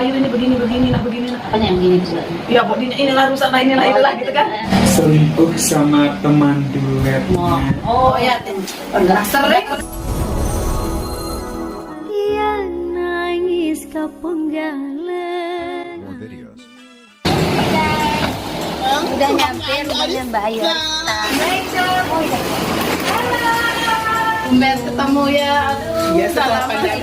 Ayo ini begini, nah. Apanya yang begini juga? Ya bodinya inilah rusak, nah inilah gitu kan. Selingkuh sama teman duetnya. Oh ya, Penggerak sering. Dia nangis kepenggalan. Udah nyampe rumahnya Mbak Ayu Arista. Tumben ketemu ya. Aduh, Iya, setelah panjang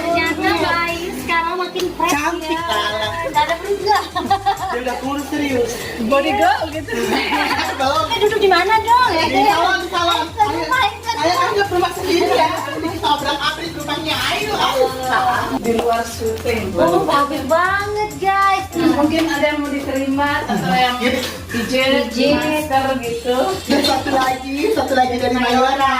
Ternyata Mbak Ayu sekarang makin fresh Cantik ya. lah. Nggak ada berubah. Dia udah kurus serius. body girl gitu. Duduk di mana dong? Ya, Di salon. ngapain kan? Saya kan nggak rumah sendiri ya. Ditabrak abis rumahnya Ayu. Di luar syuting. Oh, bagus banget guys. Mungkin ada yang mau diterima atau yang pijit, masker gitu. Dan satu lagi dari Mayora.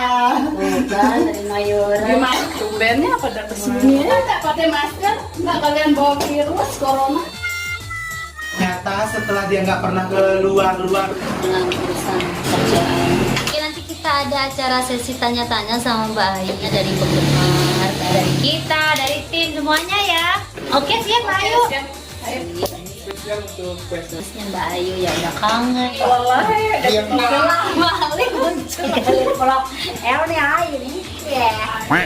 Bukan dari Mayora. Gimana? Tumbennya pada kesini ya? Nggak pakai masker, nggak kalian bawa virus corona? Ternyata setelah dia nggak pernah keluar Dengan urusan kerjaan. Oke, nanti kita ada acara sesi tanya-tanya sama Mbak Ayu dari penggemar, dari kita, dari tim semuanya ya. Oke, siap Mbak Ayu. spesial untuk question. Terusnya Mbak Ayu ya udah kangen. Lelah ya, Dia Balik muncul dari vlog. Nih Ayu nih. Ya.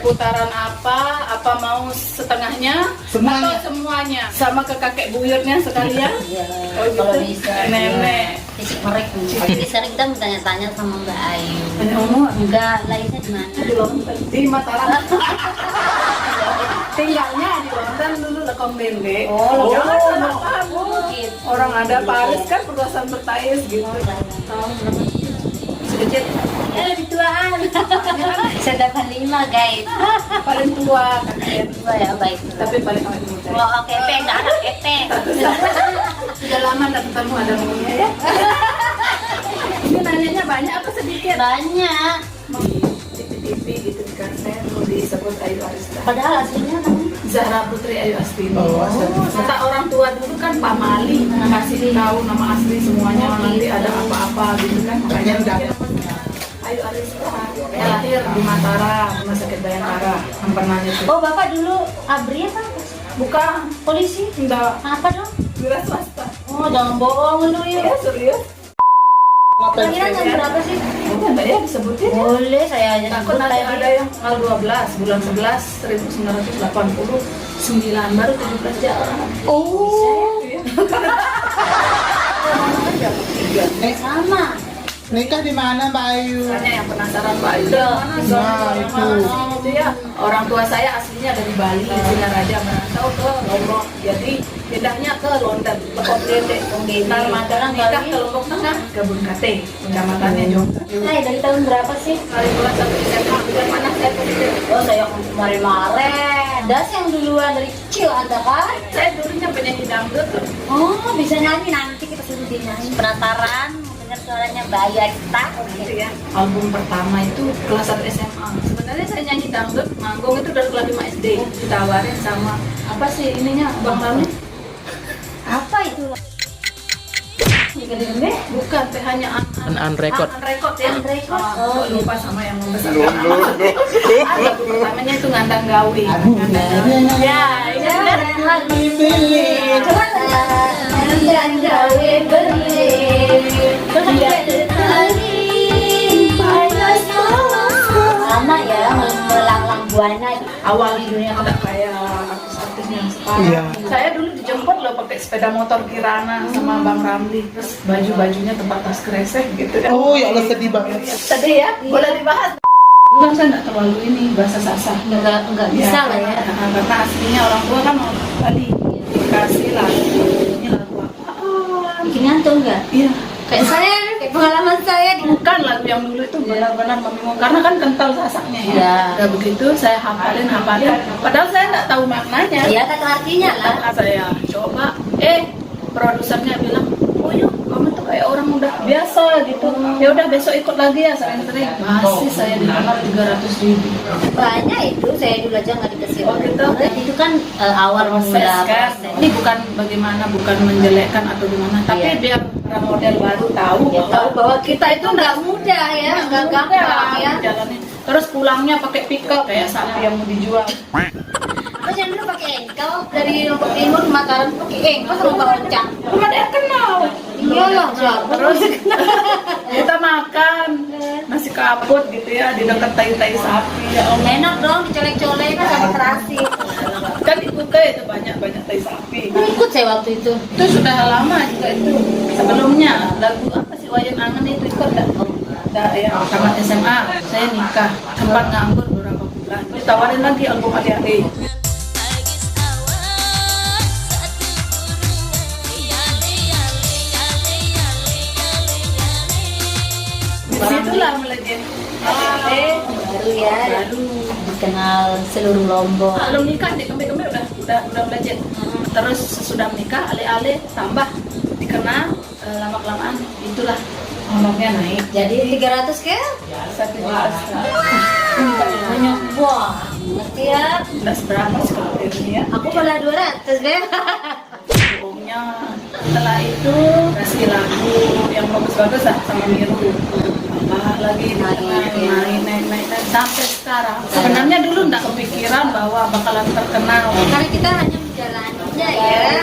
putaran apa mau setengahnya Semuanya. atau semuanya sama ke kakek buyutnya sekalian. Ya, Oh, gitu. kalau bisa. Nenek. Fisik merek. Bisa kita mau tanya-tanya sama Mbak Ayu. Tanya umur Enggak, lainnya di mana? di London, di Mataram. Tinggalnya di London dulu lekong dende. Oh, Jangan London. salah paham, Bu. Gitu. Orang ada Paris kan perluasan bertais gitu. Sedikit Lebih tuaan. Saya dapat 5 guys. paling tua kakek, Dua ya baik. tapi paling awet muda. Wah, oke, enggak anak kete. Sudah lama nggak ketemu ada maunya ya. Ini nanyanya banyak apa sedikit? Banyak. Di TV gitu di kaset disebut Ayu Arista. Padahal aslinya kan Zahra Putri Ayu Astini. Oh, Astini. Kata orang tua dulu kan Pak Mali kasih tahu nama asli semuanya, nanti ada apa-apa gitu kan. Makanya udah Ayu Arista. Lahir di Mataram, Rumah Sakit Bayangkara. Empenan itu. Oh, Bapak dulu ABRI apa? Bukan Polisi? enggak Apa dong? wira swasta. Oh, jangan bohong lu Ya ya. serius. Kira-kira jam berapa sih? Enggak ya disebutin ya. Boleh, saya aja Takut sebut nanti tadi. ada yang tanggal 12 bulan 11 1989 baru 17 jalan. Oh, sama. nikah di mana Mbak Ayu? Makanya yang penasaran Pak Ayu mana Nah, yang itu. mana gitu ya. Orang tua saya aslinya dari Bali, Singaraja merantau ke Lombok. Jadi pindahnya ke London, ke Dende. Ntar Mataram nikah ke Lombok Tengah, Gabun Kate, kecamatannya Jongka. Hai, dari tahun berapa sih? Kali bulan 1 SMA, bulan mana saya positif. Oh, saya kemarin-kemarin. Das yang duluan dari kecil ada kan? Saya dulunya penyanyi dangdut. Oh, bisa nyanyi nanti kita suruh dia nyanyi. Penasaran mau dengar suaranya Mbak Ayu Arista? Gitu ya. Album pertama itu kelas 1 SMA. Sebenarnya saya nyanyi dangdut, manggung itu dari kelas 5 SD. Ditawarin sama apa sih ininya Bang Rami? Apa itu? Jika dengar Bukan, PH-nya Unrecord. Unrecord ya. Unrecord. Oh, lupa sama yang membesarkan nama. Lagu pertamanya itu Ngandang Gawi. Ya, ini kan Ngandang gawe beli. Lama ya melanglang buana. awal hidupnya tidak kayak artis-artis yang sekarang. Iya. Saya dulu dijemput loh pakai sepeda motor Kirana sama Bang Ramli. Terus baju-bajunya tempat tas kresek gitu kan. Oh ya Allah sedih banget. Sedih ya? Boleh dibahas? Bukan, saya nggak terlalu ini bahasa Sasak. Enggak bisa lah ya. Karena aslinya orang tua kan orang Bali. Dikasih lagu. Ini lagu apa? Bikin ngantuk enggak? Iya. Kayak saya, kayak pengalaman saya di Bukan lagu yang dulu itu benar-benar membingungkan karena kan kental Sasaknya ya. Iya. Udah begitu saya hafalin. Padahal saya nggak tahu maknanya. ya kata artinya lah. Saya coba, produsernya bilang, oh yuk kamu tuh kayak orang udah biasa gitu. Ya udah besok ikut lagi ya sering-sering. Masih saya didengar 300.000. Banyak itu, saya dulu aja nggak dikasih. Oh, gitu. Itu kan awal Proses mula kan. proses. Ini bukan bagaimana, bukan menjelekkan atau gimana, tapi Iya. biar para model baru tahu, Ya, tahu bahwa kita itu nggak mudah ya, nggak gampang ya. jalanin. Terus pulangnya pakai pick up kayak sapi yang mau dijual. Jangan dulu pakai engkau dari Lombok Timur ke Mataram pakai engkau sama Bang Oncang. Belum ada yang kenal. Iyalah, Terus kita makan nasi kaput gitu ya di dekat tai-tai sapi. Ya Allah. enak dong dicolek-colek kan sama terasi. Kan ikutnya itu banyak tai sapi. Ikut saya waktu itu. Itu sudah lama juga itu. Sebelumnya lagu apa sih Wayang Angen itu ikut enggak? Ada yang tamat SMA, saya nikah, sempat nganggur beberapa bulan. Ditawarin lagi album adik-adik. Disitulah melejit. Baru ya, dikenal seluruh Lombok. Belum nikah deh, kembe-kembe udah melejit. Terus sesudah menikah, ale-ale tambah dikenal, lama-kelamaan itulah honornya naik. Jadi 300 ke? 1 juta. Banyak wah, ngerti ya. Udah seberapa sekarang ini ya? Aku malah 200 deh. Bohongnya. Setelah itu kasih lagu yang bagus-bagus lah sama Miru. Lagi naik sampai sekarang. Sebenarnya dulu nggak kepikiran bahwa bakalan terkenal. Karena kita hanya menjalaninya ya.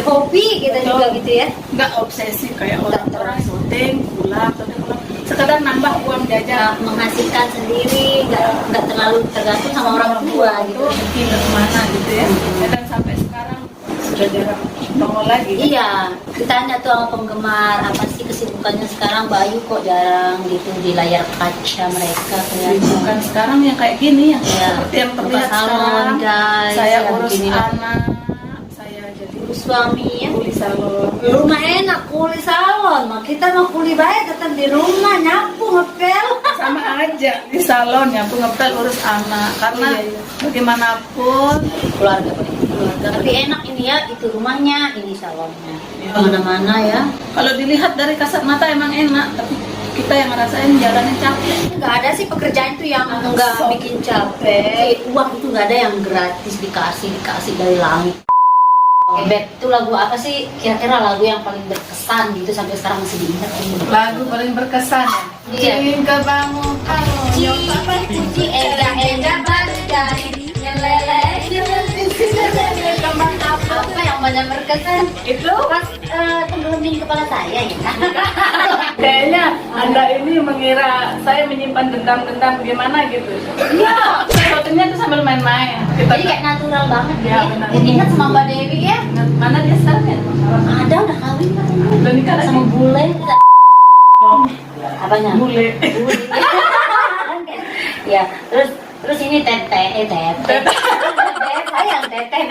Hobi kita juga gitu ya. Nggak obsesi kayak orang-orang syuting, pulang, sekedar nambah uang jajan. Menghasilkan sendiri, nggak terlalu tergantung sama orang tua gitu. Pergi ke kemana gitu ya. Dan sampai sekarang sudah jarang nongol lagi. Iya, ditanya tuh sama penggemar apa sih kesibukannya sekarang, Bayu kok jarang gitu di layar kaca mereka kelihatan. Bukan sekarang yang kayak gini ya, Iya. seperti yang Buka terlihat salon, sekarang. guys, Saya yang urus begini lah. anak, saya jadi Suami ya. kuli salon. Rumah enak, kuli salon, mah kita mau kuli baik tetap di rumah nyapu ngepel. Sama aja di salon nyapu ngepel urus anak karena Iya. bagaimanapun Keluarga tapi enak ini ya, itu rumahnya, ini salonnya. Mana-mana ya. kalau dilihat dari kasat mata emang enak, tapi kita yang ngerasain jalannya capek. Nggak ada sih pekerjaan itu yang nggak bikin capek. Uang itu nggak ada yang gratis dikasih dari langit. Beb, itu lagu apa sih kira-kira lagu yang paling berkesan gitu sampai sekarang masih diingat? Lagu paling berkesan ya. Iya. Cinta bangun Puji Ega Badai Nyelele Kembang apa yang banyak berkesan? itu Pas tenggelamin kepala saya ya. kayaknya Anda ini mengira saya menyimpan dendam-dendam gimana gitu. Iya, sesuatunya itu sambil main-main. Jadi kayak natural banget gitu Ya, ya. benar. Jadi ingat sama Mbak Dewi ya. Mana dia sekarang ya? Ada udah kawin kan. Udah nikah lagi? Sama bule. Apanya? Bule. Ya, terus ini teteh. Sayang teteh.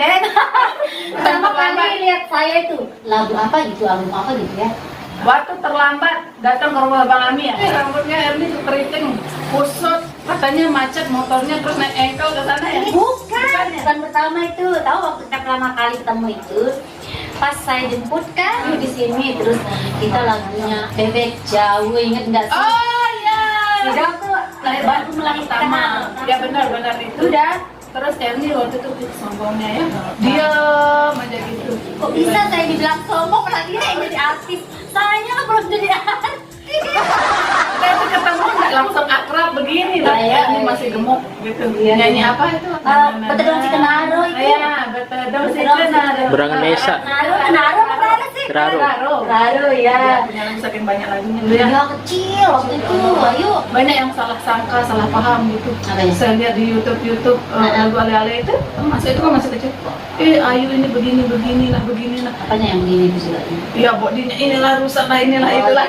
Pertama kali lihat saya itu lagu apa gitu, album apa gitu ya. Waktu terlambat datang ke rumah Bang Ami ya. Rambutnya Erni keriting, kusut, katanya macet motornya terus naik engkel ke sana ya. Bukan pertama itu, tahu waktu kita pertama kali ketemu itu pas saya jemput kan di sini, terus kita lagunya Bebek Jauh, inget nggak sih? Oh iya. Sudah tuh baru melahirkan Sama. anak. Ya benar itu. Udah. Terus Erni waktu itu sombongnya ya. Diam aja gitu. Kok bisa saya dibilang sombong padahal dia yang jadi artis? Saya belum jadi artis. Tapi ketemu nggak langsung akrab begini lah ya. Ini masih gemuk gitu. Iya. Nyanyi apa itu? Betedong si Kenaro itu. Iya, betedong si Kenaro. Berangan Nesa. Kenaro apa ada sih? Kenaro. Kenaro ya. Punya saking banyak lagunya dulu ya. Dia kecil waktu itu. Ayo. Banyak yang salah sangka, salah paham gitu. Apa ya? Saya lihat di YouTube lagu ale-ale itu, masih itu kan masih kecil. Ayu ini begini lah. Apanya yang begini itu sudah? Ya, bodinya inilah rusak lah, inilah itulah.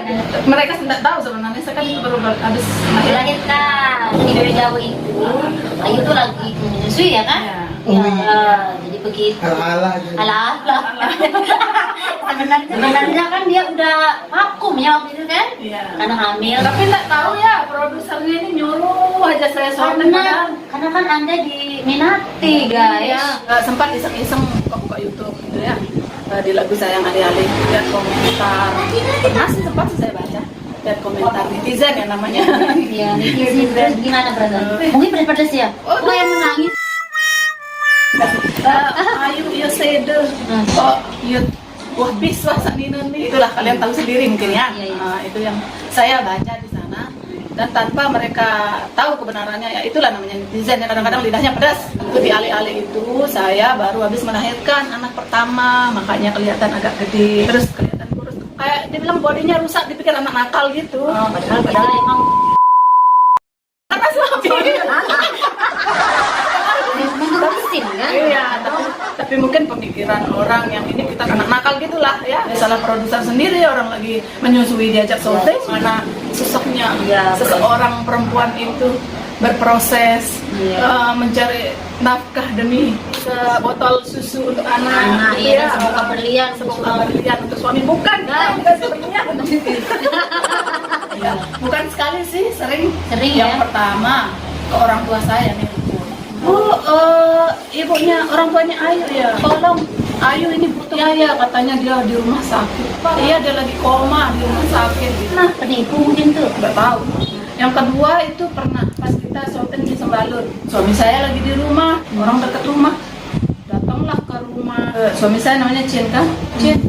Mereka tidak tahu sebenarnya, saya kan itu baru habis lahir. Dilahirkan di Bebek Jauh itu. Ayu tuh lagi menyusui ya kan? Ya. Ya, jadi begitu. Alah aja. Alah. Sebenarnya kan dia udah vakum ya waktu itu kan? Iya. Karena hamil. Tapi nggak tahu ya, produsernya ini nyuruh aja saya soalnya Karena kan Anda diminati guys. sempat iseng-iseng buka YouTube gitu ya. Di lagu sayang adik-adik, lihat komentar. Pernah sih sempat saya baca. Lihat komentar netizen ya namanya. Iya, netizen gimana perasaan? Mungkin pedas-pedas ya? Oh, Oh yang menangis. Ayu ya sede. Oh, ya wah biswa sak nih itulah kalian tahu sendiri mungkin ya. Iya, iya. Itu yang saya baca di sana. dan tanpa mereka tahu kebenarannya. Ya itulah namanya netizen, yang kadang-kadang lidahnya pedas. Itu di alih-alih itu saya baru habis melahirkan anak pertama, makanya kelihatan agak gede, terus kelihatan kurus, kayak dia bilang bodinya rusak, dipikir anak nakal gitu. Padahal emang Karena suami. mengurusin kan. Iya, tapi mungkin pemikiran orang yang ini kita anak nakal gitulah ya. Salah produser sendiri, orang lagi menyusui diajak syuting, mana susahnya Iya, seseorang perempuan itu berproses mencari nafkah demi botol susu untuk anak, gitu iya, semoga berlian, semoga berlian untuk suami, bukan bukan sebenarnya. Ya, bukan sekali sih, sering. Yang ya. pertama ke orang tua saya nih, Bu, ibunya orang tuanya Ayu ya, tolong Ayu ini butuh biaya, katanya dia di rumah sakit. Iya, dia lagi koma di rumah sakit. Nah, penipu mungkin tuh. Nggak tahu. Yang kedua itu pernah pas kita syuting di Sembalun, suami saya lagi di rumah, orang dekat rumah, datanglah ke rumah. Suami saya namanya Cien kan, Cien.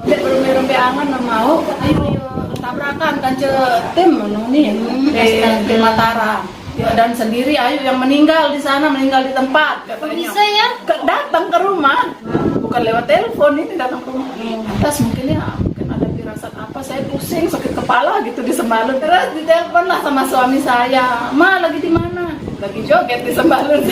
Dia berumpi-rumpi angan nggak mau, ayo tabrakan kan tim nih di Mataram. Ya, dan sendiri Ayu yang meninggal di sana, meninggal di tempat. Kok bisa ya? Datang ke rumah, bukan lewat telepon, ini datang ke rumah. Terus mungkin ada firasat apa, saya pusing, sakit kepala gitu di Sembalun. Terus ditelepon lah sama suami saya, Ma lagi di mana? Lagi joget di Sembalun.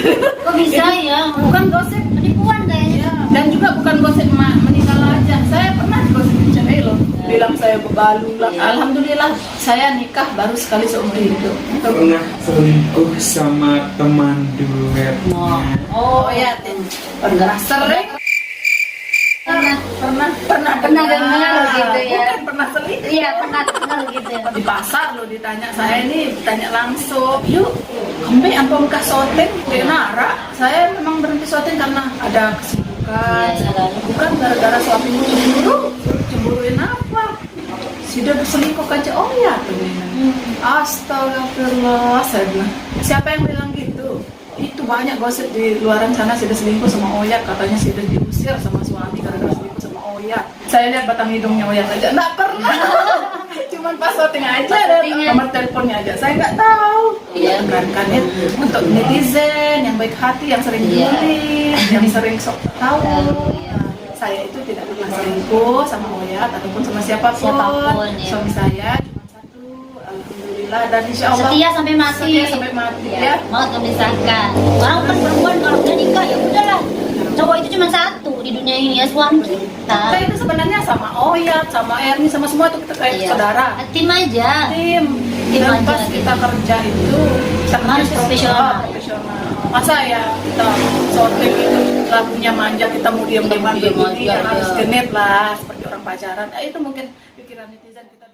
Kok bisa ya? Bukan gosip, Penipuan kayaknya. dan juga bukan gosip meninggal aja. Saya pernah digosipin cewek loh, bilang saya bebalu lah. Alhamdulillah saya nikah baru sekali seumur hidup. Pernah selingkuh sama teman duetnya. Oh ya, pernah sering. Pernah dengar gitu ya. Bukan pernah selingkuh. Iya, pernah kenal gitu. Di pasar lo ditanya, saya ini ditanya langsung, yuk kembe ampun kah syuting di Nara. Saya memang berhenti syuting karena ada kesibukan. Bukan gara-gara suami cemburuin apa, sudah berselingkuh kaca. Oh ya tuh. Astagfirullah, saya bilang, siapa yang bilang gitu? Itu banyak gosip di luaran sana, sudah selingkuh sama Oya, katanya sudah diusir sama suami gara-gara selingkuh sama Oya. Saya lihat batang hidungnya Oya aja, nggak pernah. Cuman pas syuting aja ada nomor teleponnya aja, saya nggak tahu. Iya kan itu untuk netizen yang baik hati, yang sering julid, yang sering sok tahu. Saya itu tidak pernah selingkuh sama Oya ataupun sama siapapun. Suami saya cuma satu, alhamdulillah, dan insya Allah Setia sampai mati. Setia sampai mati ya. Mau memisahkan. Orang kan perempuan kalau udah nikah ya udahlah. Cowok itu cuma satu di dunia ini ya, suami kita. Kita itu sebenarnya sama Oya, sama Erni, sama semua itu kita kayak saudara. Tim aja. Tim. Dan pas kita kerja itu kita harus profesional. Masa ya kita syuting itu lagunya manja, kita mau diam-diam Diam begini, aja, harus ya. genit lah seperti orang pacaran. Itu mungkin pikiran netizen kita.